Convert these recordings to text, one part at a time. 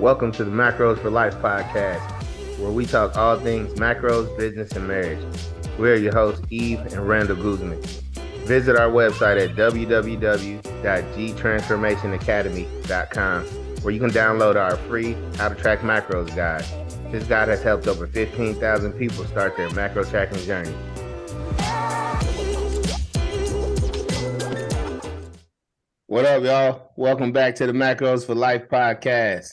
Welcome to the Macros for Life podcast, where we talk all things macros, business, and marriage. We're your hosts, Eve and Randall Guzman. Visit our website at www.gtransformationacademy.com, where you can download our free How to Track Macros guide. This guide has helped over 15,000 people start their macro tracking journey. What up, y'all? Welcome back to the Macros for Life podcast.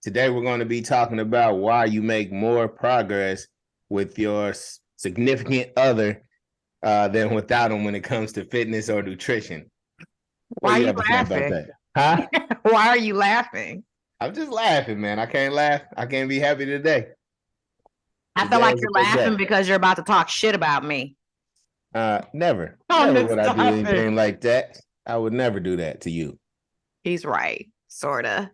Today, we're going to be talking about why you make more progress with your significant other than without them when it comes to fitness or nutrition. Why are you laughing? Huh? Why are you laughing? I'm just laughing, man. I can't laugh. I can't be happy today. I feel like you're laughing because you're about to talk shit about me. Never. Oh, Never would I do stop anything like that. I would never do that to you. He's right, sort of.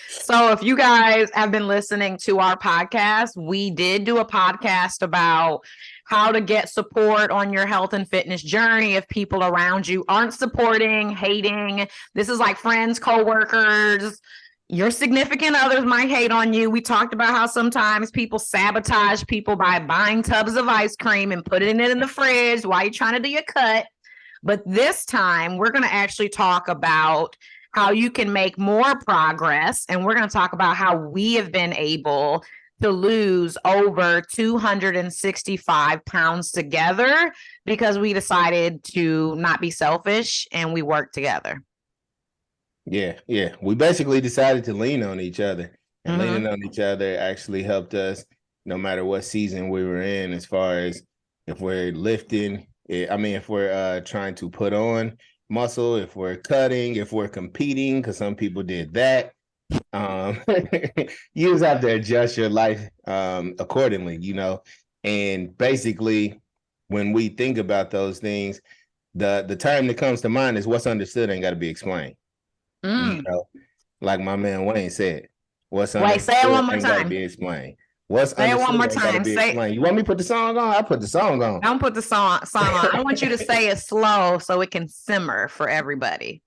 So if you guys have been listening to our podcast, we did do a podcast about how to get support on your health and fitness journey if people around you aren't supporting, hating. This is like friends, coworkers, your significant others might hate on you. We talked about how sometimes people sabotage people by buying tubs of ice cream and putting it in the fridge while you're trying to do your cut. But this time, we're going to actually talk about how you can make more progress. And we're going to talk about how we have been able to lose over 265 pounds together because we decided to not be selfish and we work together. Yeah. We basically decided to lean on each other. And leaning on each other actually helped us no matter what season we were in, as far as if we're lifting. If we're trying to put on muscle, if we're cutting, if we're competing, because some people did that. You just have to adjust your life accordingly, And basically, when we think about those things, the term that comes to mind is what's understood ain't got to be explained. Like my man Wayne said, what's understood say it one more ain't got to time. be explained. What's say it one more time. You want me to put the song on? I put the song on. Don't put the song on. I want you to say it slow so it can simmer for everybody.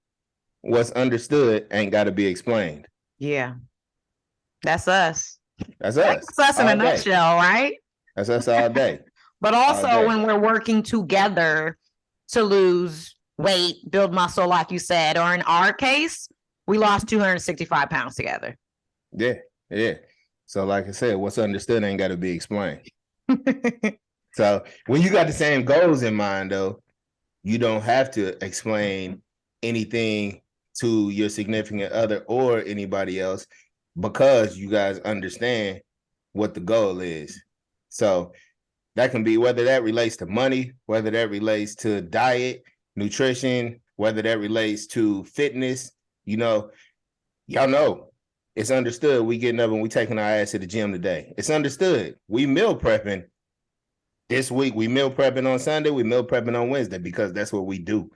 What's understood ain't got to be explained. Yeah. That's us. That's us. That's us in a nutshell, right? That's us all day. But also when we're working together to lose weight, build muscle, like you said, or in our case, we lost 265 pounds together. Yeah. So like I said, what's understood ain't got to be explained. So when you got the same goals in mind, though, you don't have to explain anything to your significant other or anybody else because you guys understand what the goal is. So that can be whether that relates to money, whether that relates to diet, nutrition, whether that relates to fitness, y'all know. It's understood we getting up and we taking our ass to the gym today. It's understood. We meal prepping this week. We meal prepping on Sunday. We meal prepping on Wednesday because that's what we do.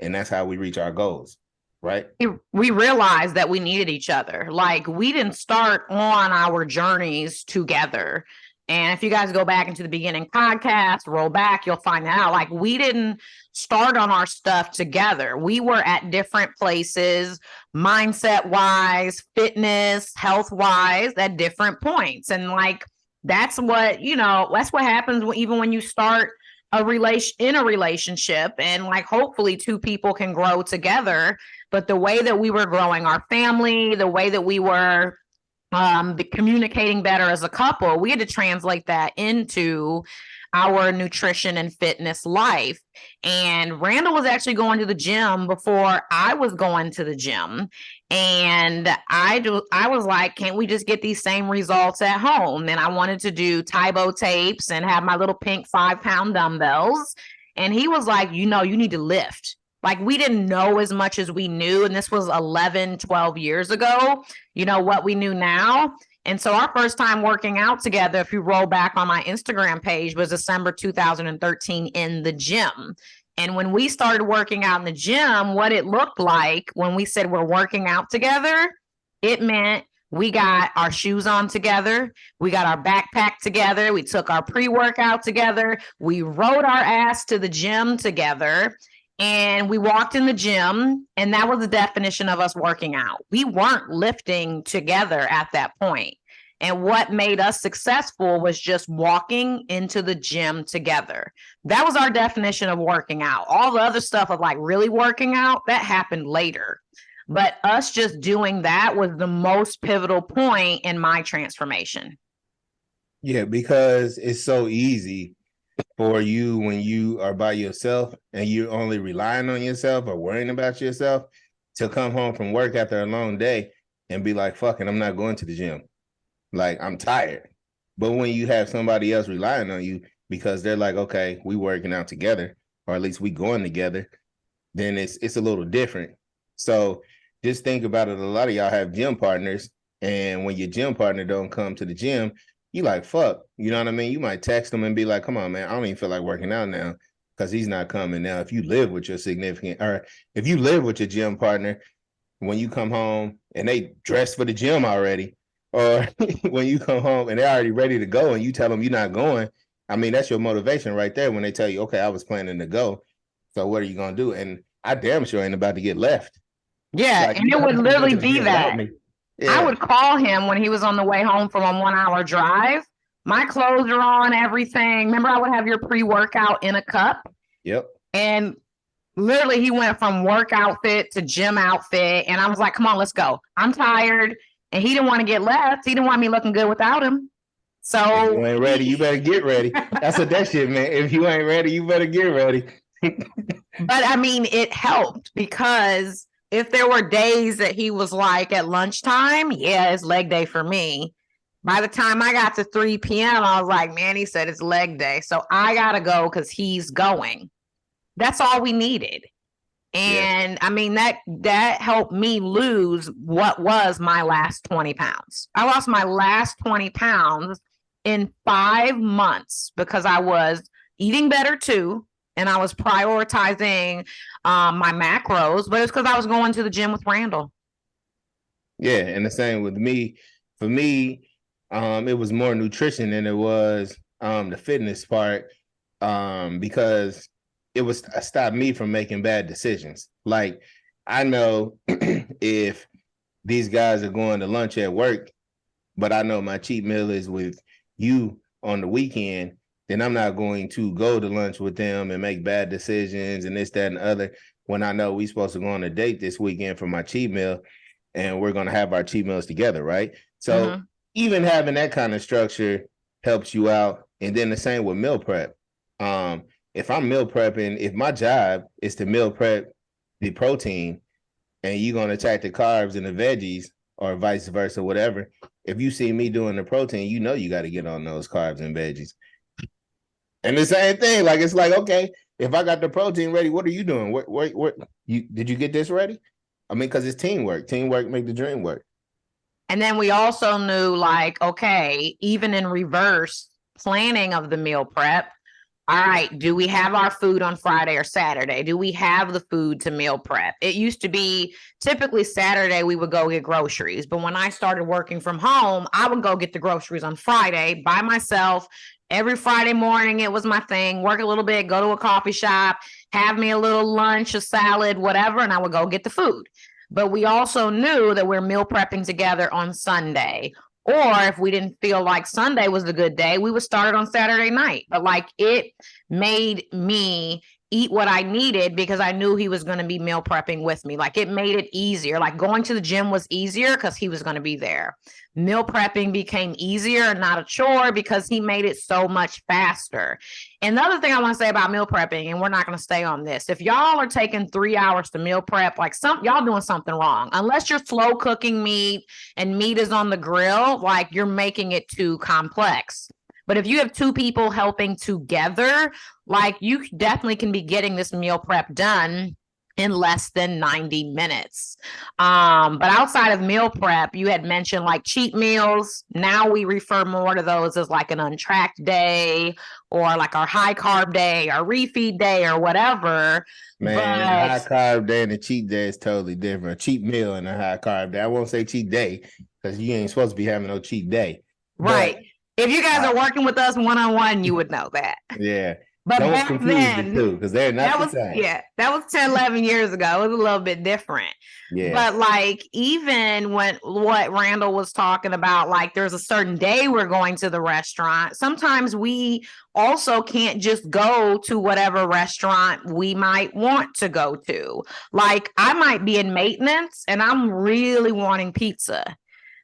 And that's how we reach our goals, right? We realized that we needed each other. Like, we didn't start on our journeys together. And if you guys go back into the beginning podcast, roll back, you'll find out, like, we didn't start on our stuff together. We were at different places, mindset wise, fitness, health wise, at different points. And like, that's what happens even when you start in a relationship, and like, hopefully two people can grow together. But the way that we were growing our family, the way that we were communicating better as a couple, we had to translate that into our nutrition and fitness life. And Randall was actually going to the gym before I was going to the gym. And I was like, can't we just get these same results at home? And I wanted to do Tybo tapes and have my little pink 5-pound dumbbells. And he was like, you need to lift. Like, we didn't know as much as we knew. And this was 11, 12 years ago, what we knew now. And so our first time working out together, if you roll back on my Instagram page, was December 2013 in the gym. And when we started working out in the gym, what it looked like when we said we're working out together, it meant we got our shoes on together. We got our backpack together. We took our pre-workout together. We rode our ass to the gym together. And we walked in the gym, and that was the definition of us working out. We weren't lifting together at that point. And what made us successful was just walking into the gym together. That was our definition of working out. All the other stuff of like really working out, that happened later. But us just doing that was the most pivotal point in my transformation. Yeah, because it's so easy for you when you are by yourself and you're only relying on yourself or worrying about yourself to come home from work after a long day and be like, fuck it, I'm not going to the gym. Like, I'm tired. But when you have somebody else relying on you because they're like, okay, we working out together, or at least we going together, then it's a little different. So just think about it. A lot of y'all have gym partners, and when your gym partner don't come to the gym, you like, fuck, you know what I mean? You might text them and be like, come on, man, I don't even feel like working out now because he's not coming. Now, if you live with your significant, or if you live with your gym partner, when you come home and they dress for the gym already, or when you come home and they're already ready to go and you tell them you're not going, I mean, that's your motivation right there when they tell you, okay, I was planning to go. So what are you going to do? And I damn sure ain't about to get left. Yeah, Like, and it would literally be that. Yeah. I would call him when he was on the way home from a 1 hour drive. My clothes are on, everything. Remember, I would have your pre-workout in a cup. Yep. And literally, he went from work outfit to gym outfit. And I was like, come on, let's go. I'm tired. And he didn't want to get left. He didn't want me looking good without him. So if you ain't ready, you better get ready. That's what that shit, man. If you ain't ready, you better get ready. But I mean, it helped because if there were days that he was like at lunchtime, yeah, it's leg day for me. By the time I got to 3 p.m., I was like, man, he said it's leg day. So I got to go because he's going. That's all we needed. And yeah. I mean, that helped me lose what was my last 20 pounds. I lost my last 20 pounds in 5 months because I was eating better too. And I was prioritizing my macros, but it's because I was going to the gym with Randall. Yeah, and the same with me. For me, it was more nutrition than it was the fitness part, because it stopped me from making bad decisions. Like, I know if these guys are going to lunch at work, but I know my cheat meal is with you on the weekend, then I'm not going to go to lunch with them and make bad decisions and this, that, and the other when I know we're supposed to go on a date this weekend for my cheat meal and we're going to have our cheat meals together, right? So even having that kind of structure helps you out. And then the same with meal prep. If I'm meal prepping, if my job is to meal prep the protein and you're going to attack the carbs and the veggies or vice versa, whatever, if you see me doing the protein, you know you got to get on those carbs and veggies. And the same thing, like, it's like, okay, if I got the protein ready, what are you doing? What did you get this ready? I mean, because it's teamwork. Teamwork make the dream work. And then we also knew, like, okay, even in reverse planning of the meal prep, all right, do we have our food on Friday or Saturday? Do we have the food to meal prep? It used to be typically Saturday we would go get groceries. But when I started working from home, I would go get the groceries on Friday by myself. Every Friday morning, it was my thing. Work a little bit, go to a coffee shop, have me a little lunch, a salad, whatever, and I would go get the food. But we also knew that we're meal prepping together on Sunday. Or if we didn't feel like Sunday was a good day, we would start it on Saturday night. But like, it made me eat what I needed because I knew he was going to be meal prepping with me. Like, it made it easier. Like, going to the gym was easier because he was going to be there. Meal prepping became easier and not a chore because he made it so much faster. And the other thing I want to say about meal prepping, and we're not going to stay on this, if y'all are taking 3 hours to meal prep, like, y'all doing something wrong. Unless you're slow cooking meat and meat is on the grill, like, you're making it too complex. But if you have 2 people helping together, like, you definitely can be getting this meal prep done in less than 90 minutes. But outside of meal prep, you had mentioned like cheat meals. Now we refer more to those as like an untracked day or like our high carb day or refeed day or whatever. Man, a high carb day and a cheat day is totally different. A cheat meal and a high carb day. I won't say cheat day because you ain't supposed to be having no cheat day. Right. But if you guys are working with us one-on-one, you would know that. Yeah. But Don't back confuse the then, two because they're not the same. that was 10, 11 years ago. It was a little bit different. Yeah. But like, even when what Randall was talking about, like there's a certain day we're going to the restaurant. Sometimes we also can't just go to whatever restaurant we might want to go to. Like, I might be in maintenance and I'm really wanting pizza,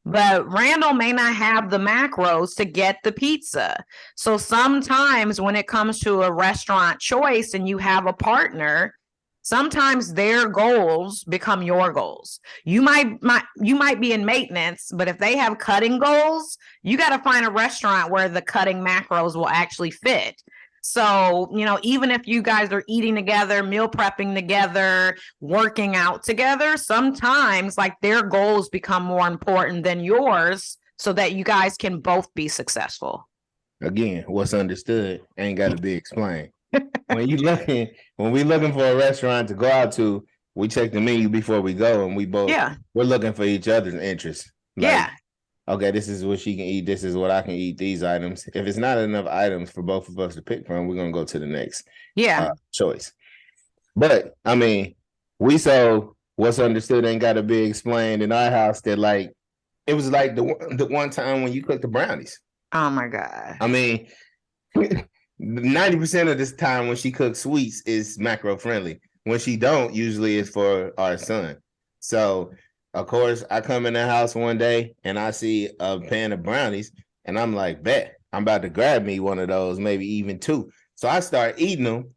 but Randall may not have the macros to get the pizza. So sometimes when it comes to a restaurant choice and you have a partner, sometimes their goals become your goals. You might be in maintenance, but if they have cutting goals, you got to find a restaurant where the cutting macros will actually fit. So, even if you guys are eating together, meal prepping together, working out together, sometimes like their goals become more important than yours so that you guys can both be successful. Again, what's understood ain't got to be explained. when we looking for a restaurant to go out to, we check the menu before we go, and we're looking for each other's interests. Like, okay, this is what she can eat. This is what I can eat. These items. If it's not enough items for both of us to pick from, we're gonna go to the next choice. But I mean, we saw what's understood ain't got to be explained in our house. That like it was like the one time when you cooked the brownies. Oh my God! I mean, 90% of this time when she cooks sweets is macro friendly. When she don't, usually it's for our son. So of course, I come in the house one day and I see a pan of brownies, and I'm like, bet I'm about to grab me one of those, maybe even two. So I start eating them,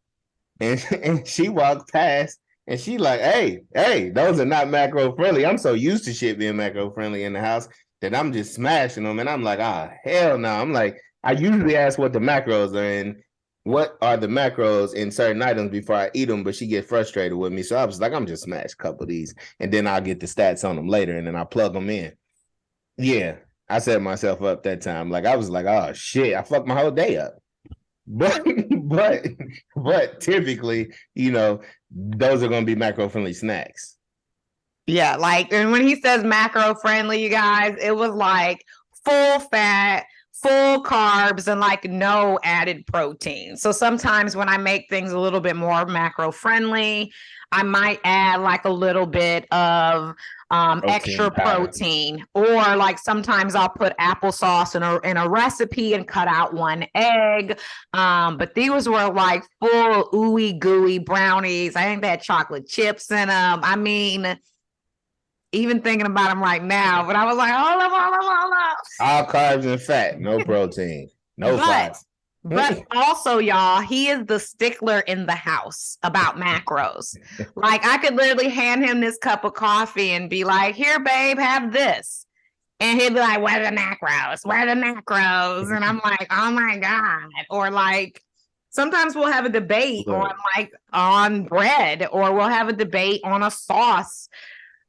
and she walked past and she like, hey, those are not macro friendly. I'm so used to shit being macro friendly in the house that I'm just smashing them, and I'm like, hell no. I'm like, I usually ask what the macros are and what are the macros in certain items before I eat them, but she get frustrated with me. So I was like, I'm just smash a couple of these, and then I'll get the stats on them later, and then I'll plug them in. Yeah, I set myself up that time. Like, I was like, oh shit, I fucked my whole day up. But typically, those are going to be macro friendly snacks. Yeah, like, and when he says macro friendly, you guys, it was like full fat, full carbs, and like no added protein. So sometimes when I make things a little bit more macro friendly, I might add like a little bit of extra protein, or like sometimes I'll put applesauce in a recipe and cut out one egg. But these were like full ooey gooey brownies. I think they had chocolate chips in them. I mean, even thinking about them right now, but I was like, hold up. All carbs and fat, no protein, no fat. But also, y'all, he is the stickler in the house about macros. Like, I could literally hand him this cup of coffee and be like, here, babe, have this. And he'd be like, where are the macros? Where are the macros? And I'm like, oh my God. Or like, sometimes we'll have a debate on bread, or we'll have a debate on a sauce.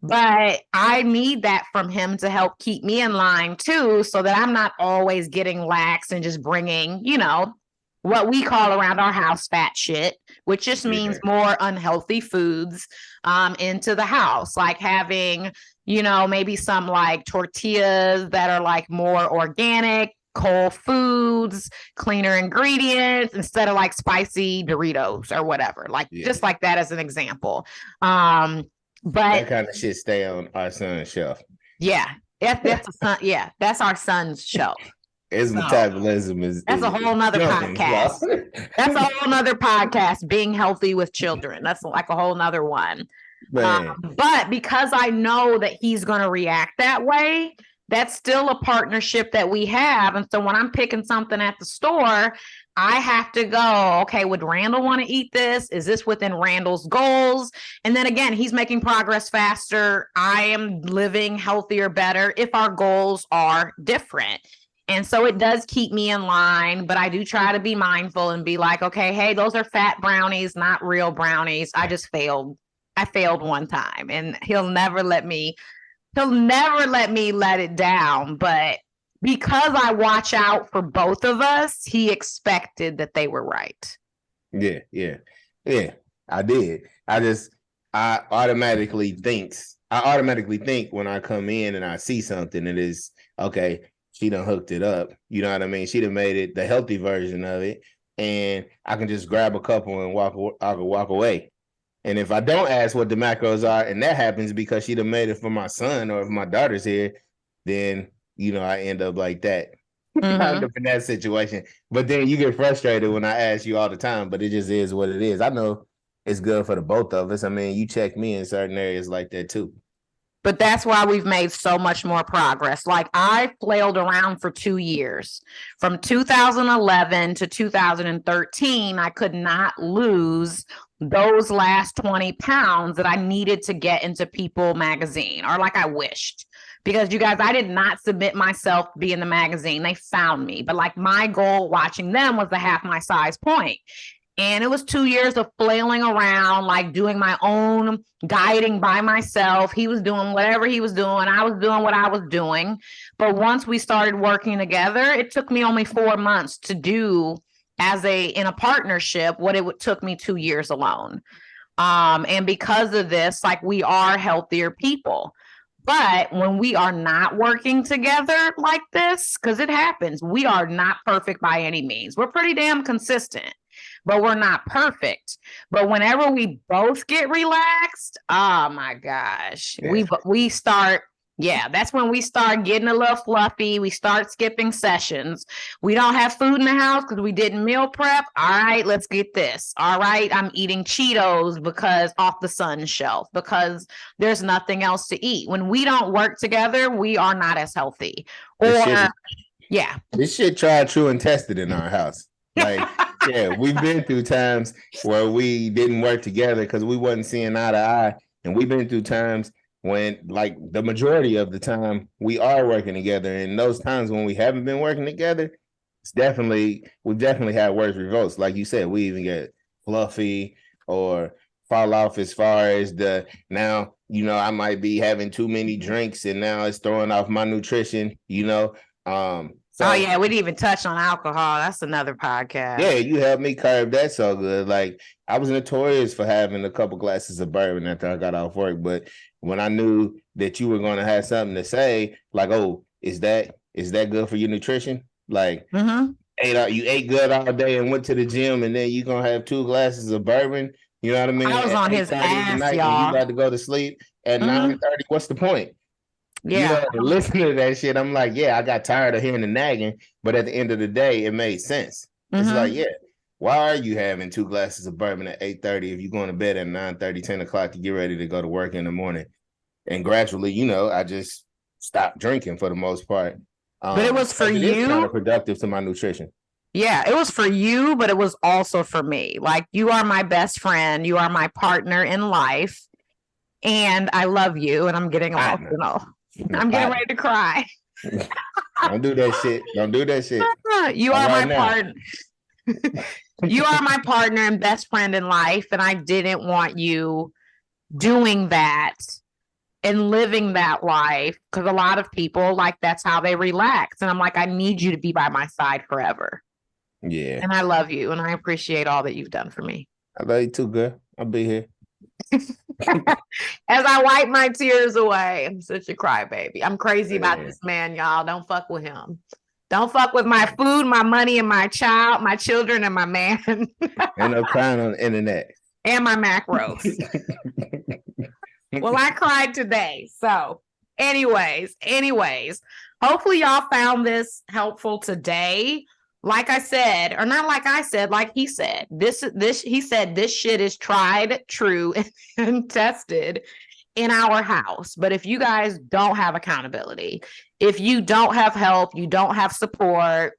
But I need that from him to help keep me in line too, so that I'm not always getting lax and just bringing, what we call around our house fat shit, which just means more unhealthy foods into the house, like having, maybe some like tortillas that are like more organic, whole foods, cleaner ingredients, instead of like spicy Doritos or whatever, just like that as an example. But that kind of shit stay on our son's shelf. Yeah, that's a son. Yeah, that's our son's shelf. His metabolism that's a whole nother podcast. That's a whole nother podcast. Being healthy with children. That's like a whole nother one. But because I know that he's going to react that way, that's still a partnership that we have. And so when I'm picking something at the store, I have to go, okay, would Randall want to eat this? Is this within Randall's goals? And then again, he's making progress faster. I am living healthier, better if our goals are different. And so it does keep me in line, but I do try to be mindful and be like, okay, hey, those are fat brownies, not real brownies. I just failed. I failed one time, and he'll never let me let it down. But because I watch out for both of us, he expected that they were right. Yeah. I did. I automatically think when I come in and I see something, it is okay. She done hooked it up. You know what I mean? She done made it the healthy version of it. and I can just grab a couple and I can walk away. And if I don't ask what the macros are, and that happens because she done made it for my son, or if my daughter's here, then I end up like that. I end up in that situation. But then you get frustrated when I ask you all the time, but it just is what it is. I know it's good for the both of us. I mean, you check me in certain areas like that too. But that's why we've made so much more progress. Like, I flailed around for 2 years. From 2011 to 2013, I could not lose those last 20 pounds that I needed to get into People magazine, or like I wished. Because you guys, I did not submit myself to be in the magazine. They found me. But like, my goal watching them was to half my size point. And it was 2 years of flailing around, like doing my own dieting by myself. He was doing whatever he was doing. I was doing what I was doing. But once we started working together, it took me only 4 months to do in a partnership what it took me 2 years alone. And because of this, like, we are healthier people. But when we are not working together like this, because it happens, we are not perfect by any means. We're pretty damn consistent, but we're not perfect. But whenever we both get relaxed, oh my gosh, we start. Yeah, that's when we start getting a little fluffy. We start skipping sessions. We don't have food in the house because we didn't meal prep. All right, let's get this. All right, I'm eating Cheetos because off the Sun shelf, because there's nothing else to eat. When we don't work together, we are not as healthy. This shit tried, true, and tested in our house. Like, yeah, we've been through times where we didn't work together because we wasn't seeing eye to eye. And we've been through times when, like, the majority of the time we are working together. And those times when we haven't been working together, we've definitely had worse results. Like you said, we even get fluffy or fall off as far as I might be having too many drinks and now it's throwing off my nutrition, So, we didn't even touch on alcohol. That's another podcast. Yeah, you helped me curb that so good. Like, I was notorious for having a couple glasses of bourbon after I got off work. But when I knew that you were going to have something to say, like, oh, is that good for your nutrition? Like, you ate good all day and went to the gym, and then you're going to have 2 glasses of bourbon. You know what I mean? I was on his ass, y'all. You about to go to sleep at 9:30. What's the point? Yeah. Listen to that shit. I'm like, yeah, I got tired of hearing the nagging, but at the end of the day, it made sense. It's like, yeah, why are you having 2 glasses of bourbon at 8:30 if you're going to bed at 9:30, 10 o'clock to get ready to go to work in the morning? And gradually, I just stopped drinking for the most part. But it was for you. It's counterproductive to my nutrition. Yeah, it was for you, but it was also for me. Like, you are my best friend. You are my partner in life. And I love you. And I'm getting emotional. I'm getting ready to cry. Don't do that shit. Don't do that shit. You are my partner. You are my partner and best friend in life. And I didn't want you doing that and living that life, because a lot of people, like, that's how they relax. And I'm like, I need you to be by my side forever. Yeah. And I love you. And I appreciate all that you've done for me. I love you too, girl. I'll be here. As I wipe my tears away. I'm such a crybaby. I'm crazy about this man, y'all. Don't fuck with him. Don't fuck with my food, my money, and my children, and my man. Ain't no crying on the internet. And my macros. Well, I cried today. So anyways, hopefully y'all found this helpful today. Like I said, or not like I said, like he said, he said this shit is tried, true, and tested in our house. But if you guys don't have accountability, if you don't have help, you don't have support,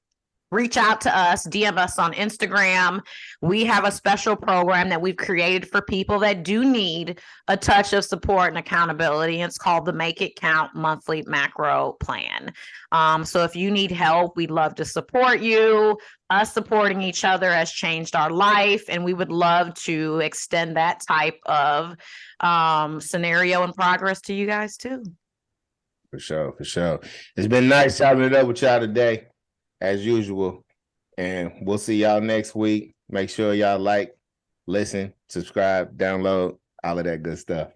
reach out to us, DM us on Instagram. We have a special program that we've created for people that do need a touch of support and accountability. It's called the Make It Count Monthly Macro Plan. So if you need help, we'd love to support you. Us supporting each other has changed our life, and we would love to extend that type of scenario and progress to you guys too. For sure. It's been nice chopping it up with y'all today, as usual. And we'll see y'all next week. Make sure y'all like, listen, subscribe, download, all of that good stuff.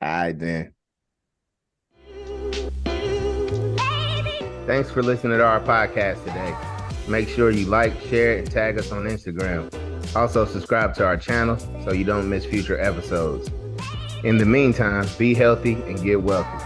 All right, then. Thanks for listening to our podcast today. Make sure you like, share, and tag us on Instagram. Also, subscribe to our channel so you don't miss future episodes. In the meantime, be healthy and get wealthy.